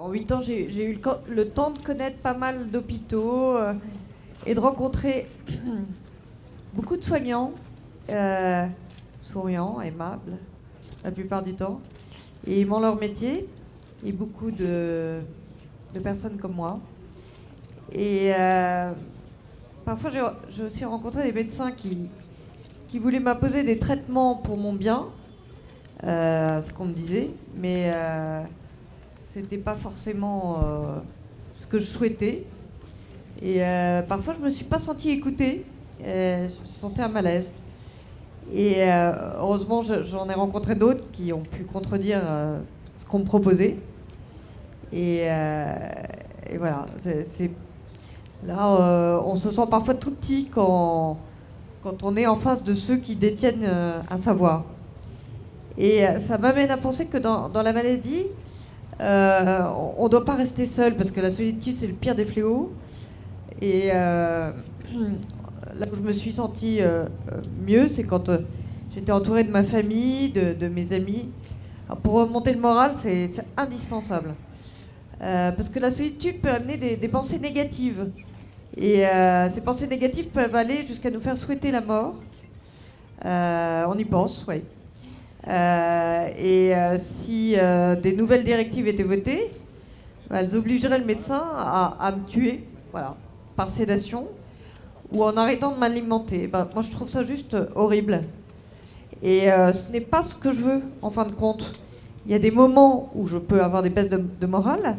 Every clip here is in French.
En 8 ans, j'ai eu le temps de connaître pas mal d'hôpitaux et de rencontrer beaucoup de soignants, souriants, aimables, la plupart du temps, et aimant leur métier, et beaucoup de personnes comme moi. Et parfois, j'ai aussi rencontré des médecins qui voulaient m'imposer des traitements pour mon bien, ce qu'on me disait, mais c'était pas forcément ce que je souhaitais. Et parfois, je me suis pas sentie écoutée. Je sentais un malaise. Et heureusement, j'en ai rencontré d'autres qui ont pu contredire ce qu'on me proposait. Et voilà. Là, on se sent parfois tout petit quand on est en face de ceux qui détiennent un savoir. Et ça m'amène à penser que dans la maladie, on ne doit pas rester seul, parce que la solitude, c'est le pire des fléaux. Et là où je me suis sentie mieux, c'est quand j'étais entourée de ma famille, de mes amis. Alors, pour remonter le moral, c'est indispensable. Parce que la solitude peut amener des pensées négatives. Et ces pensées négatives peuvent aller jusqu'à nous faire souhaiter la mort. On y pense, oui. Si des nouvelles directives étaient votées, elles obligeraient le médecin à me tuer, voilà, par sédation, ou en arrêtant de m'alimenter. Moi, je trouve ça juste horrible. Et ce n'est pas ce que je veux, en fin de compte. Il y a des moments où je peux avoir des baisses de morale,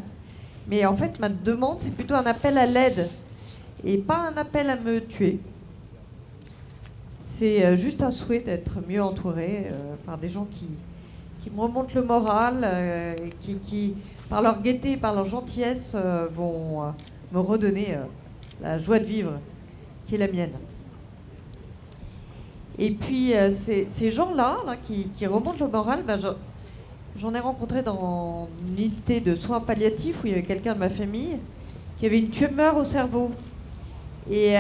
mais en fait, ma demande, c'est plutôt un appel à l'aide, et pas un appel à me tuer. C'est juste un souhait d'être mieux entouré par des gens qui me remontent le moral, qui, par leur gaieté, par leur gentillesse, vont me redonner la joie de vivre, qui est la mienne. Et puis, ces gens-là qui remontent le moral, j'en ai rencontré dans une unité de soins palliatifs où il y avait quelqu'un de ma famille qui avait une tumeur au cerveau. Et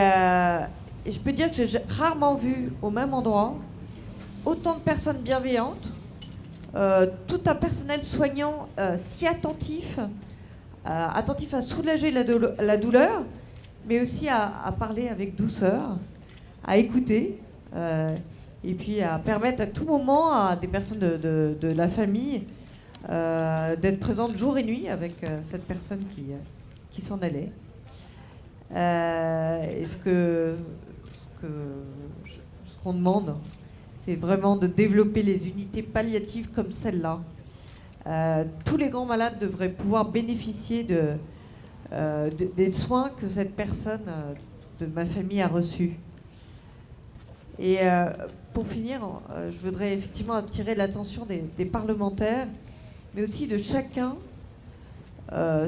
je peux dire que j'ai rarement vu au même endroit autant de personnes bienveillantes, tout un personnel soignant si attentif à soulager la douleur, mais aussi à parler avec douceur, à écouter, et puis à permettre à tout moment à des personnes de la famille d'être présentes jour et nuit avec cette personne qui s'en allait. Et ce qu'on demande, c'est vraiment de développer les unités palliatives comme celle-là. Tous les grands malades devraient pouvoir bénéficier des soins que cette personne de ma famille a reçus. Et pour finir, je voudrais effectivement attirer l'attention des parlementaires, mais aussi de chacun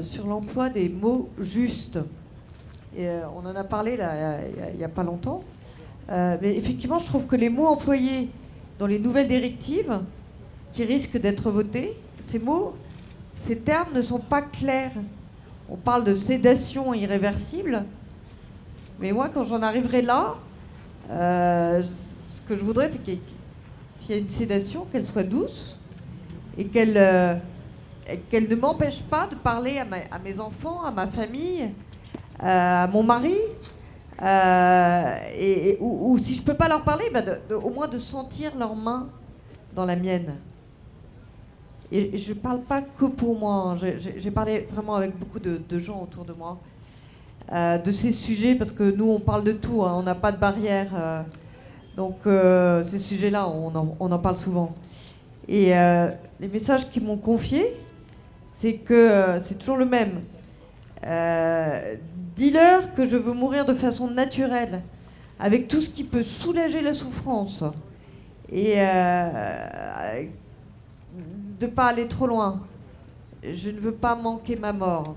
sur l'emploi des mots justes. Et on en a parlé là, il n'y a pas longtemps. Mais effectivement, je trouve que les mots employés dans les nouvelles directives qui risquent d'être votées, ces termes ne sont pas clairs. On parle de sédation irréversible, mais moi, quand j'en arriverai là, ce que je voudrais, c'est qu'il y a une sédation, qu'elle soit douce et qu'elle ne m'empêche pas de parler à mes enfants, à ma famille, à mon mari, ou si je peux pas leur parler, au moins de sentir leurs mains dans la mienne. Et je parle pas que pour moi, hein. J'ai parlé vraiment avec beaucoup de gens autour de moi de ces sujets, parce que nous on parle de tout, hein, on n'a pas de barrière, donc ces sujets-là on en parle souvent. Et les messages qu'ils m'ont confiés, c'est que c'est toujours le même. Dis-leur que je veux mourir de façon naturelle, avec tout ce qui peut soulager la souffrance, et de ne pas aller trop loin. Je ne veux pas manquer ma mort.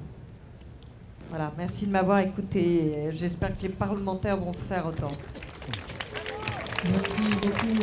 Voilà, merci de m'avoir écouté. J'espère que les parlementaires vont faire autant. Merci beaucoup.